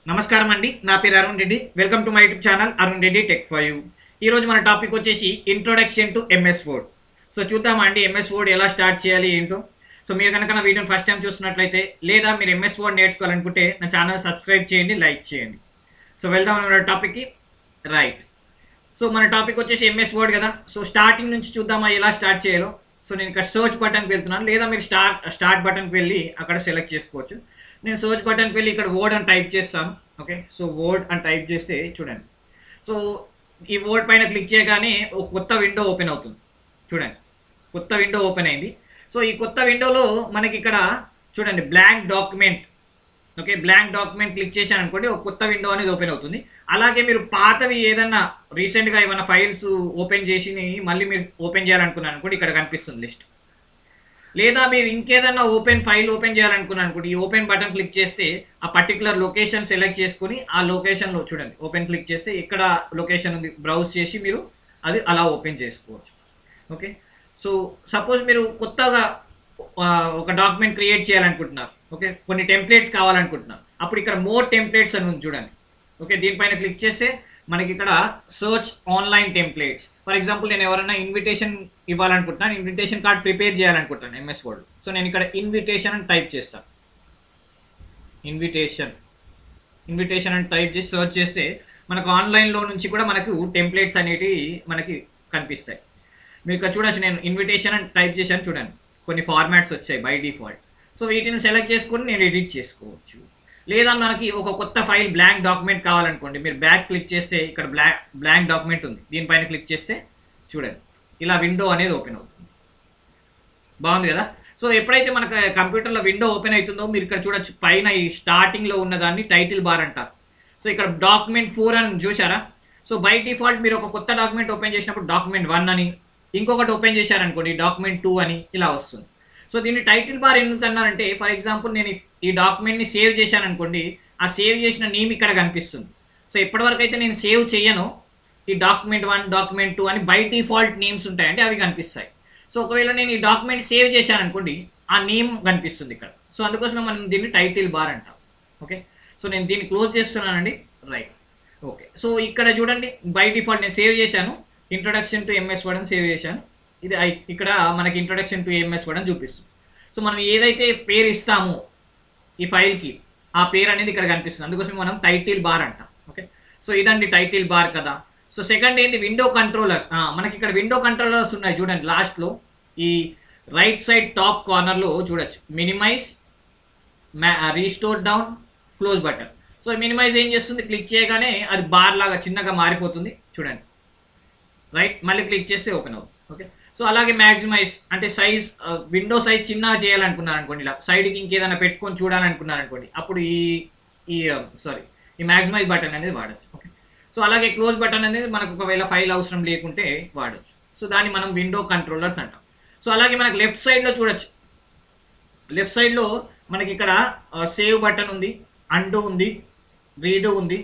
నమస్కారం అండి. నా పేరు Arun Reddy. Welcome to my YouTube channel Arun Reddy tech for you. ఈరోజు మన టాపిక్ వచ్చేసి introduction to MS word. So చూద్దామా అండి ఎంఎస్ వర్డ్ ఎలా స్టార్ట్ చేయాలి ఏంటో. సో మీరు కనుక నా వీడియోని ఫస్ట్ టైం చూస్తున్నట్లయితే లేదా మీరు ఎంఎస్ వర్డ్ నేర్చుకోవాలనుకుంటే నా ఛానల్ సబ్స్క్రైబ్ చేయండి, లైక్ చేయండి. సో వెళ్దాం మన టాపిక్కి. రైట్. సో మన టాపిక్ వచ్చేసి ఎంఎస్ వర్డ్ కదా. సో స్టార్టింగ్ నుంచి చూద్దామా ఎలా స్టార్ట్ చేయాలో. సో నేను ఇక్కడ సర్చ్ బటన్కి వెళ్తున్నాను, లేదా మీరు స్టార్ట్ బటన్కి వెళ్ళి అక్కడ సెలెక్ట్ చేసుకోవచ్చు. నేను సర్చ్ బటన్కి వెళ్ళి ఇక్కడ వర్డ్ అని టైప్ చేస్తాను. ఓకే, సో వర్డ్ అని టైప్ చేస్తే చూడండి. సో ఈ వర్డ్ పైన క్లిక్ చేయగానే ఒక కొత్త విండో ఓపెన్ అవుతుంది. చూడండి, కొత్త విండో ఓపెన్ అయింది. సో ఈ కొత్త విండోలో మనకి ఇక్కడ చూడండి blank document. Okay, blank document click చేశాను అనుకోండి, ఒక కొత్త విండో అనేది ఓపెన్ అవుతుంది. అలాగే మీరు పాతవి ఏదన్నా రీసెంట్గా ఏమైనా ఫైల్స్ ఓపెన్ చేసి మళ్ళీ మీరు ఓపెన్ చేయాలనుకున్నాను అనుకోండి, ఇక్కడ కనిపిస్తుంది లిస్ట్. లేదా మీరు ఇంకేదన్నా ఫైల్ ఓపెన్ చేయాలనుకున్నాను అనుకోండి, ఈ ఓపెన్ బటన్ క్లిక్ చేస్తే ఆ పర్టికులర్ లొకేషన్ సెలెక్ట్ చేసుకుని ఆ లొకేషన్లో చూడండి ఓపెన్ క్లిక్ చేస్తే ఇక్కడ లొకేషన్ ఉంది, బ్రౌజ్ చేసి మీరు అది అలా ఓపెన్ చేసుకోవచ్చు. ఓకే, సో సపోజ్ మీరు కొత్తగా ఒక డాక్యుమెంట్ క్రియేట్ చేయాలనుకుంటున్నారు. ఓకే, కొన్ని టెంప్లెట్స్ కావాలనుకుంటున్నారు. అప్పుడు ఇక్కడ మోర్ టెంప్లెట్స్ అని ఉంది చూడండి. ఓకే, దీనిపైన క్లిక్ చేస్తే మనకి ఇక్కడ search online templates. For example నేను ఎవరైనా ఇన్విటేషన్ ఇవ్వాలనుకుంటున్నాను, ఇన్విటేషన్ కార్డ్ ప్రిపేర్ చేయాలనుకుంటున్నాను ఎంఎస్ వర్డ్. సో నేను ఇక్కడ ఇన్విటేషన్ అని టైప్ చేస్తాను. ఇన్విటేషన్ అని టైప్ చేసి సర్చ్ చేస్తే మనకు ఆన్లైన్లో నుంచి కూడా మనకు టెంప్లెట్స్ అనేవి మనకి కనిపిస్తాయి. మీరు ఇక్కడ చూడొచ్చు, నేను ఇన్విటేషన్ అని టైప్ చేశాను చూడండి, కొన్ని ఫార్మాట్స్ వచ్చాయి బై డిఫాల్ట్. సో వీటిని సెలెక్ట్ చేసుకొని నేను ఎడిట్ చేసుకోవచ్చు. లేదా మనకి ఒక కొత్త ఫైల్ బ్లాంక్ డాక్యుమెంట్ కావాలనుకోండి, మీరు బ్యాక్ క్లిక్ చేస్తే ఇక్కడ బ్లాంక్ డాక్యుమెంట్ ఉంది, దీనిపైన క్లిక్ చేస్తే చూడండి ఇలా విండో అనేది ఓపెన్ అవుతుంది. బాగుంది కదా. సో ఎప్పుడైతే మనకు కంప్యూటర్లో విండో ఓపెన్ అవుతుందో మీరు ఇక్కడ చూడొచ్చు, పైన ఈ స్టార్టింగ్లో ఉన్నదాన్ని టైటిల్ బార్ అంటారు. సో ఇక్కడ డాక్యుమెంట్ 4 అని చూసారా. సో బై డిఫాల్ట్ మీరు ఒక కొత్త డాక్యుమెంట్ ఓపెన్ చేసినప్పుడు డాక్యుమెంట్ 1 అని, ఇంకొకటి ఓపెన్ చేశారనుకోండి డాక్యుమెంట్ 2 అని ఇలా వస్తుంది. సో దీన్ని టైటిల్ బార్ ఎందుకు అన్నారంటే, ఫర్ ఎగ్జాంపుల్ నేను ఈ డాక్యుమెంట్ని సేవ్ చేశాను అనుకోండి, ఆ సేవ్ చేసిన నేమ్ ఇక్కడ కనిపిస్తుంది. సో ఎప్పటివరకు అయితే నేను సేవ్ చేయను, ఈ డాక్యుమెంట్ 1 డాక్యుమెంట్ 2 అని బై డిఫాల్ట్ నేమ్స్ ఉంటాయంటే అవి కనిపిస్తాయి. సో ఒకవేళ నేను ఈ డాక్యుమెంట్ సేవ్ చేశాను అనుకోండి, ఆ నేమ్ కనిపిస్తుంది ఇక్కడ. సో అందుకోసం మనం దీన్ని టైటిల్ బార్ అంటాం. ఓకే, సో నేను దీన్ని క్లోజ్ చేస్తున్నానండి. రైట్. ఓకే, సో ఇక్కడ చూడండి బై డిఫాల్ట్ నేను సేవ్ చేశాను, ఇంట్రొడక్షన్ టు ఎంఎస్ వర్డ్ అని సేవ్ చేశాను. ఇది ఇక్కడ మనకి ఇంట్రొడక్షన్ టు ఎంఎస్ వర్డ్ అని చూపిస్తుంది. సో మనం ఏదైతే పేరు ఇస్తామో ఈ ఫైల్కి, ఆ పేరు అనేది ఇక్కడ కనిపిస్తుంది. అందుకోసం మనం టైటిల్ బార్ అంటాం. ఓకే, సో ఇదండి టైటిల్ బార్ కదా. సో సెకండ్ ఏంటి, విండో కంట్రోలర్స్. మనకి ఇక్కడ విండో కంట్రోలర్స్ ఉన్నాయి చూడండి. లాస్ట్లో ఈ రైట్ సైడ్ టాప్ కార్నర్లో చూడొచ్చు, minimise, restore down, close button. So minimise ఏం చేస్తుంది, క్లిక్ చేయగానే అది బార్ లాగా చిన్నగా మారిపోతుంది చూడండి. రైట్, మళ్ళీ క్లిక్ చేస్తే ఓపెన్ అవుతుంది. ఓకే, సో అలాగే మ్యాక్సిమైజ్ అంటే సైజ్, విండో సైజ్ చిన్నగా చేయాలనుకున్నారు అనుకోండి, ఇలా సైడ్కి ఇంకేదైనా పెట్టుకొని చూడాలనుకున్నారు అనుకోండి, అప్పుడు ఈ మ్యాక్సిమైజ్ బటన్ అనేది వాడచ్చు. ఓకే, సో అలాగే క్లోజ్ బటన్ అనేది మనకు ఒకవేళ ఫైల్ అవసరం లేకుంటే వాడచ్చు. సో దాన్ని మనం విండో కంట్రోలర్స్ అంటాం. సో అలాగే మనకు లెఫ్ట్ సైడ్లో చూడొచ్చు, లెఫ్ట్ సైడ్లో మనకి ఇక్కడ సేవ్ బటన్ ఉంది, అండూ ఉంది, రీడూ ఉంది,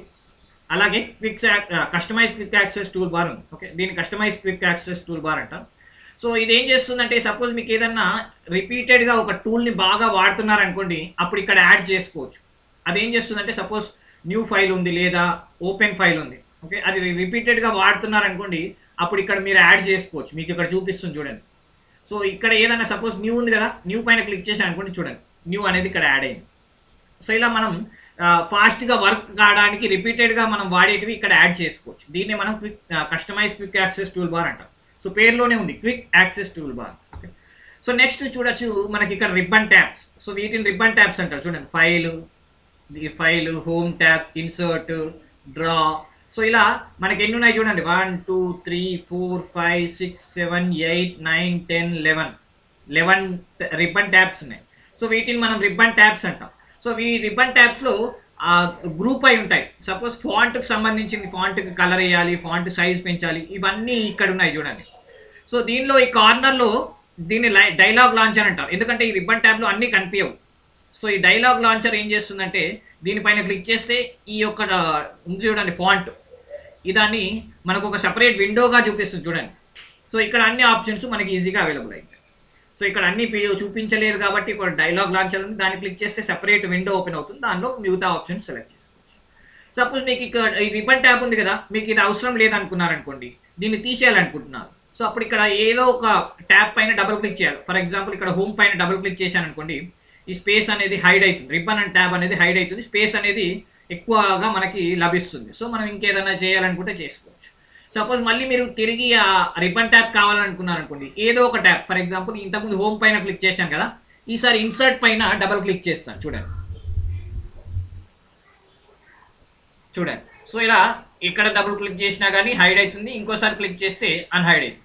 అలాగే customise quick access tool bar ఉంది. ఓకే, దీన్ని customise quick access tool bar అంటాం. సో ఇది ఏం చేస్తుందంటే, సపోజ్ మీకు ఏదన్నా రిపీటెడ్గా ఒక టూల్ని బాగా వాడుతున్నారనుకోండి, అప్పుడు ఇక్కడ యాడ్ చేసుకోవచ్చు. అదేం చేస్తుందంటే, సపోజ్ న్యూ ఫైల్ ఉంది లేదా ఓపెన్ ఫైల్ ఉంది. ఓకే, అది రిపీటెడ్గా వాడుతున్నారనుకోండి, అప్పుడు ఇక్కడ మీరు యాడ్ చేసుకోవచ్చు. మీకు ఇక్కడ చూపిస్తుంది చూడండి. సో ఇక్కడ ఏదైనా సపోజ్ న్యూ ఉంది కదా, న్యూ పైన క్లిక్ చేసి అనుకోండి, చూడండి న్యూ అనేది ఇక్కడ యాడ్ అయింది. సో ఇలా మనం ఫాస్ట్గా వర్క్ కావడానికి రిపీటెడ్గా మనం వాడేటివి ఇక్కడ యాడ్ చేసుకోవచ్చు. దీన్ని మనం customise quick access tool bar అంటాం. సో పేరులోనే ఉంది quick access tool bar. Okay, so next చూడొచ్చు మనకి ఇక్కడ రిబ్బన్ ట్యాబ్స్. సో వీటిని రిబ్బన్ ట్యాబ్స్ అంటారు చూడండి. File, home tab, insert, draw. So ఇలా మనకి ఎన్ని ఉన్నాయి చూడండి, 1 2 3 4 5 6 7 8 9 10 11 రిబ్బన్ ట్యాబ్స్ ఉన్నాయి. సో వీటిని మనం రిబ్బన్ ట్యాబ్స్ అంటాం. సో ఈ రిబ్బన్ ట్యాబ్స్లో గ్రూప్ అయి ఉంటాయి. సపోజ్ ఫాంట్కి సంబంధించింది, ఫాంట్కి కలర్ వేయాలి, ఫాంట్ సైజ్ పెంచాలి, ఇవన్నీ ఇక్కడ ఉన్నాయి చూడండి. సో దీనిలో ఈ కార్నర్లో దీన్ని డైలాగ్ లాంచర్ అంటారు, ఎందుకంటే ఈ రిబ్బన్ ట్యాబ్లో అన్నీ కనిపించవు. సో ఈ డైలాగ్ లాంచర్ ఏం చేస్తుందంటే, దీనిపైన క్లిక్ చేస్తే ఈ యొక్క ఉంది చూడండి ఫాంట్, ఇదాన్ని మనకు ఒక సపరేట్ విండోగా చూపిస్తుంది చూడండి. సో ఇక్కడ అన్ని ఆప్షన్స్ మనకి ఈజీగా అవైలబుల్ అవుతాయి. సో ఇక్కడ అన్ని చూపించలేరు కాబట్టి ఇక్కడ డైలాగ్ లాంచర్ ఉంది, దాన్ని క్లిక్ చేస్తే సెపరేట్ విండో ఓపెన్ అవుతుంది, దానిలో మిగతా ఆప్షన్స్ సెలెక్ట్ చేసుకోవచ్చు. సపోజ్ మీకు ఇక్కడ ఈ రిబన్ ట్యాబ్ ఉంది కదా, మీకు ఇది అవసరం లేదనుకున్నారనుకోండి, దీన్ని తీసేయాలనుకుంటున్నారు. సో అప్పుడు ఇక్కడ ఏదో ఒక ట్యాబ్ పైన డబుల్ క్లిక్ చేయాలి. ఫర్ ఎగ్జాంపుల్ ఇక్కడ హోమ్ పైన డబుల్ క్లిక్ చేశాను అనుకోండి, ఈ స్పేస్ అనేది హైడ్ అవుతుంది, రిబ్బన్ అండ్ ట్యాబ్ అనేది హైడ్ అవుతుంది, స్పేస్ అనేది ఎక్కువగా మనకి లభిస్తుంది. సో మనం ఇంకేదైనా చేయాలనుకుంటే చేసుకోవచ్చు. సపోజ్ మళ్ళీ మీరు తిరిగి ఆ రిబ్బన్ ట్యాబ్ కావాలనుకున్నారు అనుకోండి, ఏదో ఒక ట్యాబ్, ఫర్ ఎగ్జాంపుల్ ఇంతకుముందు హోమ్ పైన క్లిక్ చేశాను కదా, ఈసారి ఇన్సర్ట్ పైన డబుల్ క్లిక్ చేస్తాను చూడండి. చూడండి, సో ఇలా ఇక్కడ డబుల్ క్లిక్ చేసినా కానీ హైడ్ అవుతుంది, ఇంకోసారి క్లిక్ చేస్తే అన్హైడ్ అవుతుంది.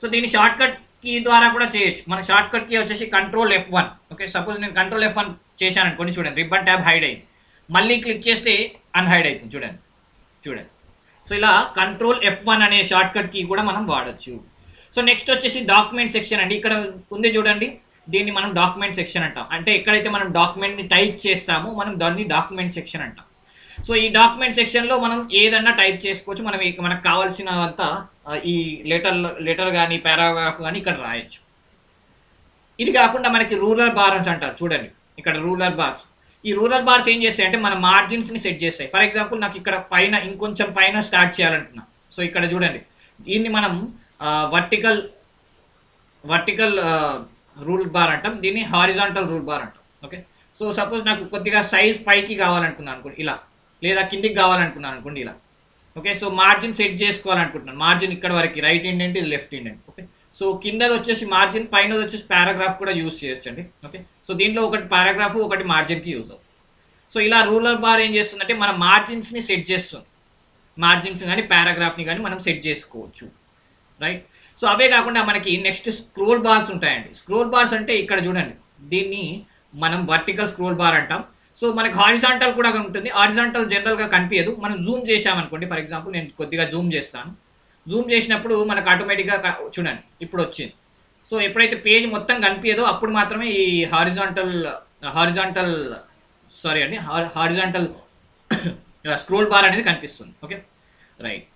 సో దీన్ని షార్ట్ కట్ కీ ద్వారా కూడా చేయొచ్చు. మన షార్ట్ కట్ కీ వచ్చేసి కంట్రోల్ F1. ఓకే, సపోజ్ నేను కంట్రోల్ F1 చేశాను అనుకోండి, చూడండి రిబ్బన్ ట్యాబ్ హైడ్ అయింది, మళ్ళీ క్లిక్ చేస్తే అన్హైడ్ అవుతుంది చూడండి. చూడండి, సో ఇలా కంట్రోల్ F1 అనే షార్ట్ కట్ కీ కూడా మనం వాడచ్చు. సో నెక్స్ట్ వచ్చేసి డాక్యుమెంట్ సెక్షన్ అండి. ఇక్కడ ఉంది చూడండి, దీన్ని మనం డాక్యుమెంట్ సెక్షన్ అంటాం. అంటే ఎక్కడైతే మనం డాక్యుమెంట్ని టైప్ చేస్తామో మనం దాన్ని డాక్యుమెంట్ సెక్షన్ అంటాం. సో ఈ డాక్యుమెంట్ సెక్షన్లో మనం ఏదన్నా టైప్ చేసుకోవచ్చు. మనకు కావాల్సినంత ఈ లెటర్ కానీ పారాగ్రాఫ్ కానీ ఇక్కడ రాయొచ్చు. ఇది కాకుండా మనకి రూలర్ బార్స్ అంటారు చూడండి, ఇక్కడ రూలర్ బార్స్. ఈ రూలర్ బార్స్ ఏం చేస్తాయి అంటే మన మార్జిన్స్ని సెట్ చేస్తాయి. ఫర్ ఎగ్జాంపుల్ నాకు ఇక్కడ పైన ఇంకొంచెం పైన స్టార్ట్ చేయాలనుకున్నా, సో ఇక్కడ చూడండి దీన్ని మనం వర్టికల్ రూల్ బార్ అంటాం, దీన్ని హారిజాంటల్ రూల్ బార్ అంటాం. ఓకే, సో సపోజ్ నాకు కొద్దిగా సైజ్ పైకి కావాలనుకున్నాను అనుకోండి ఇలా, లేదా కిందికి కావాలనుకున్నాను అనుకోండి ఇలా. ఓకే, సో మార్జిన్ సెట్ చేసుకోవాలనుకుంటున్నాను, మార్జిన్ ఇక్కడ వరకు రైట్ ఇండెంట్, ఇది లెఫ్ట్ ఇండెంట్. ఓకే, సో కిందది వచ్చేసి మార్జిన్, పైనది వచ్చేసి పారాగ్రాఫ్ కూడా యూజ్ చేయొచ్చండి. ఓకే, సో దీంట్లో ఒకటి పారాగ్రాఫ్, ఒకటి మార్జిన్కి యూజ్ అవుతుంది. సో ఇలా రూలర్ బార్ ఏం చేస్తుందంటే మన మార్జిన్స్ని సెట్ చేస్తుంది, మార్జిన్స్ కానీ పారాగ్రాఫ్ని కానీ మనం సెట్ చేసుకోవచ్చు, రైట్. సో అవే కాకుండా మనకి నెక్స్ట్ స్క్రోల్ బార్స్ ఉంటాయండి. స్క్రోల్ బార్స్ అంటే ఇక్కడ చూడండి, దీన్ని మనం వర్టికల్ స్క్రోల్ బార్ అంటాం. సో మనకి హారిజాంటల్ కూడా ఉంటుంది. హారిజాంటల్ జనరల్గా కనిపించదు, మనం జూమ్ చేసామనుకోండి, ఫర్ ఎగ్జాంపుల్ నేను కొద్దిగా జూమ్ చేస్తాను. జూమ్ చేసినప్పుడు మనకు ఆటోమేటిక్గా చూడండి ఇప్పుడు వచ్చింది. సో ఎప్పుడైతే పేజ్ మొత్తం కనిపించదో అప్పుడు మాత్రమే ఈ హారిజాంటల్ స్క్రోల్ బార్ అనేది కనిపిస్తుంది. Okay, right.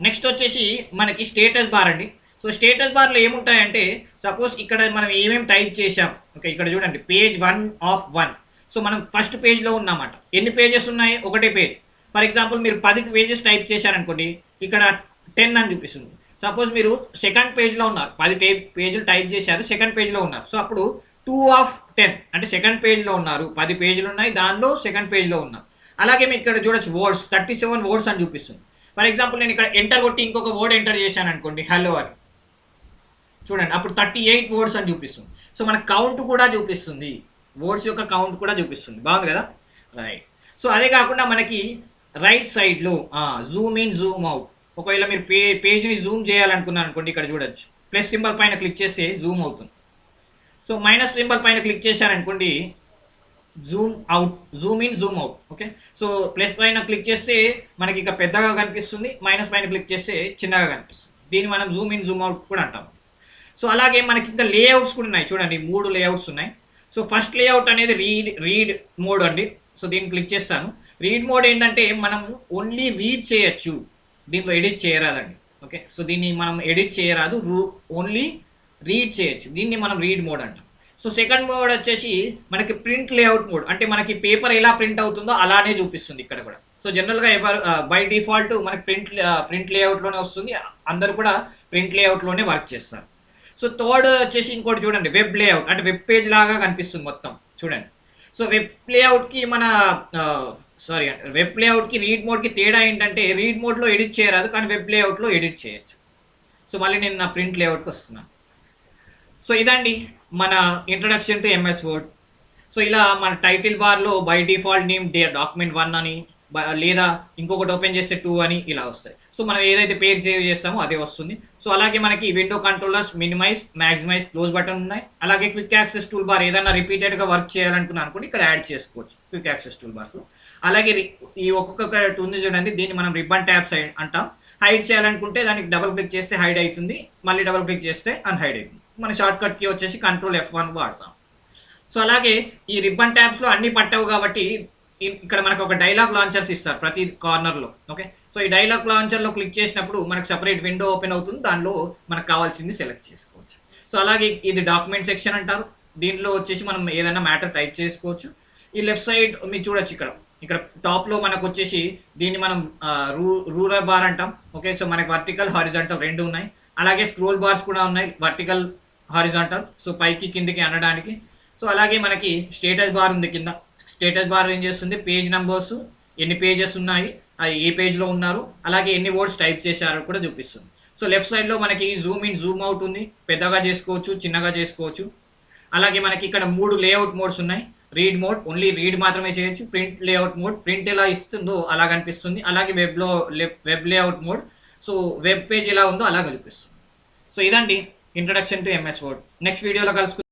నెక్స్ట్ వచ్చేసి మనకి స్టేటస్ బార్ అండి. సో స్టేటస్ బార్లో ఏముంటాయంటే సపోజ్ ఇక్కడ మనం ఏమేమి టైప్ చేసాం. ఓకే, ఇక్కడ చూడండి పేజ్ 1 of 1. సో మనం ఫస్ట్ పేజ్లో ఉన్నామాట. ఎన్ని పేజెస్ ఉన్నాయి? ఒకటే పేజ్. ఫర్ ఎగ్జాంపుల్ మీరు 10 పేజెస్ టైప్ చేశారనుకోండి, ఇక్కడ 10 అని చూపిస్తుంది. సపోజ్ మీరు సెకండ్ పేజ్లో ఉన్నారు, 10 పేజీలు టైప్ చేశారు, సెకండ్ పేజ్లో ఉన్నారు. సో అప్పుడు 2 of 10 అంటే సెకండ్ పేజ్లో ఉన్నారు, 10 పేజీలు ఉన్నాయి, దానిలో సెకండ్ పేజ్లో ఉన్నారు. అలాగే మీకు ఇక్కడ చూడొచ్చు వర్డ్స్ 37 వర్డ్స్ అని చూపిస్తుంది. ఫర్ ఎగ్జాంపుల్ నేను ఇక్కడ ఎంటర్ కొట్టి ఇంకొక వర్డ్ ఎంటర్ చేశాను అనుకోండి, హలో అని, చూడండి అప్పుడు 38 వర్డ్స్ అని చూపిస్తుంది. సో మన కౌంట్ కూడా చూపిస్తుంది, వర్డ్స్ యొక్క కౌంట్ కూడా చూపిస్తుంది. బాగుంది కదా, రైట్. సో అదే కాకుండా మనకి రైట్ సైడ్లో జూమ్ ఇన్ జూమ్ అవుట్, ఒకవేళ మీరు పేజ్ని జూమ్ చేయాలనుకున్నారు అనుకోండి, ఇక్కడ చూడొచ్చు ప్లస్ సింబల్ పైన క్లిక్ చేస్తే జూమ్ అవుతుంది. సో మైనస్ సింబల్ పైన క్లిక్ చేశారనుకోండి Zoom out, Zoom in Zoom out. Okay, so plus పైన క్లిక్ చేస్తే మనకి ఇక పెద్దగా కనిపిస్తుంది, మైనస్ పైన క్లిక్ చేస్తే చిన్నగా కనిపిస్తుంది. దీన్ని మనం జూమ్ ఇన్ జూమ్ అవుట్ కూడా అంటాం. సో అలాగే మనకి ఇంకా లేఅవుట్స్ కూడా ఉన్నాయి చూడండి, 3 లేఅవుట్స్ ఉన్నాయి. సో ఫస్ట్ లేఅవుట్ అనేది రీడ్ మోడ్ అండి. సో దీన్ని క్లిక్ చేస్తాను. రీడ్ మోడ్ ఏంటంటే మనం ఓన్లీ రీడ్ చేయొచ్చు, దీంట్లో ఎడిట్ చేయరాదండి. ఓకే, సో దీన్ని మనం ఎడిట్ చేయరాదు, ఓన్లీ రీడ్ చేయొచ్చు, దీన్ని మనం రీడ్ మోడ్ అంటాం. సో సెకండ్ మోడ్ వచ్చేసి మనకి ప్రింట్ లేఅవుట్ మోడ్, అంటే మనకి పేపర్ ఎలా ప్రింట్ అవుతుందో అలానే చూపిస్తుంది ఇక్కడ కూడా. సో జనరల్గా బై డిఫాల్ట్ మనకి ప్రింట్ లేఅవుట్లోనే వస్తుంది, అందరు కూడా ప్రింట్ లేఅవుట్లోనే వర్క్ చేస్తారు. సో థర్డ్ వచ్చేసి ఇంకోటి చూడండి, వెబ్ లేఅవుట్, అంటే వెబ్ పేజ్ లాగా కనిపిస్తుంది మొత్తం చూడండి. సో వెబ్ లేఅవుట్కి వెబ్ లేఅవుట్కి రీడ్ మోడ్కి తేడా ఏంటంటే రీడ్ మోడ్లో ఎడిట్ చేయరాదు, కానీ వెబ్ లేఅవుట్లో ఎడిట్ చేయొచ్చు. సో మళ్ళీ నేను నా ప్రింట్ లేఅవుట్కి వస్తున్నాను. సో ఇదండి మన introduction to MS word. So ఇలా మన టైటిల్ బార్లో బై డిఫాల్ట్ నేమ్ డాక్యుమెంట్ 1 అని, లేదా ఇంకొకటి ఓపెన్ చేస్తే 2 అని ఇలా వస్తాయి. సో మనం ఏదైతే పేజ్ సేవ్ చేస్తామో అదే వస్తుంది. సో అలాగే మనకి window controllers, minimise, maximise, close button ఉన్నాయి. అలాగే క్విక్ యాక్సెస్ టూల్ బార్, ఏదైనా రిపీటెడ్గా వర్క్ చేయాలనుకున్నాను అనుకోండి ఇక్కడ యాడ్ చేసుకోవచ్చు క్విక్ యాక్సెస్ టూల్ బార్స్లో. అలాగే ఈ ఒక్కొక్క ఉంది చూడండి, దీన్ని మనం రిబ్బన్ ట్యాబ్స్ అంటాం. హైడ్ చేయాలనుకుంటే దానికి డబుల్ క్లిక్ చేస్తే హైడ్ అవుతుంది, మళ్ళీ డబుల్ క్లిక్ చేస్తే అన్హైడ్ అవుతుంది. మన షార్ట్ కట్ కీ వచ్చేసి కంట్రోల్ F1 వాడతాం. సో అలాగే ఈ రిబ్బన్ ట్యాబ్స్లో అన్ని పట్టవు కాబట్టి ఇక్కడ మనకు ఒక డైలాగ్ లాంచర్స్ ఇస్తారు ప్రతి కార్నర్లో. ఓకే, సో ఈ డైలాగ్ లాంచర్లో క్లిక్ చేసినప్పుడు మనకు సపరేట్ విండో ఓపెన్ అవుతుంది, దానిలో మనకు కావాల్సింది సెలెక్ట్ చేసుకోవచ్చు. సో అలాగే ఇది డాక్యుమెంట్ సెక్షన్ అంటారు, దీంట్లో వచ్చేసి మనం ఏదైనా మ్యాటర్ టైప్ చేసుకోవచ్చు. ఈ లెఫ్ట్ సైడ్ మీరు చూడొచ్చు ఇక్కడ ఇక్కడ టాప్లో మనకు వచ్చేసి దీన్ని మనం రూరల్ బార్ అంటాం. ఓకే, సో మనకి వర్టికల్ హారిజాంటల్ రెండు ఉన్నాయి. అలాగే స్క్రోల్ బార్స్ కూడా ఉన్నాయి, వర్టికల్ హారిజాంటల్, సో పైకి కిందికి అనడానికి. సో అలాగే మనకి స్టేటస్ బార్ ఉంది కింద. స్టేటస్ బార్ ఏం చేస్తుంది, పేజ్ నెంబర్స్, ఎన్ని పేజెస్ ఉన్నాయి, అది ఏ పేజ్లో ఉన్నారు, అలాగే ఎన్ని వర్డ్స్ టైప్ చేశారో కూడా చూపిస్తుంది. సో లెఫ్ట్ సైడ్లో మనకి జూమ్ ఇన్ జూమ్ అవుట్ ఉంది, పెద్దగా చేసుకోవచ్చు, చిన్నగా చేసుకోవచ్చు. అలాగే మనకి ఇక్కడ 3 లేఅవుట్ మోడ్స్ ఉన్నాయి. రీడ్ మోడ్, ఓన్లీ రీడ్ మాత్రమే చేయొచ్చు. ప్రింట్ లేఅవుట్ మోడ్, ప్రింట్ ఎలా ఇస్తుందో అలా కనిపిస్తుంది. అలాగే web layout mode, so web page ఎలా ఉందో అలా కనిపిస్తుంది. సో ఇదండి introduction to MS word. Next వీడియోలో కలుసుకుందాం.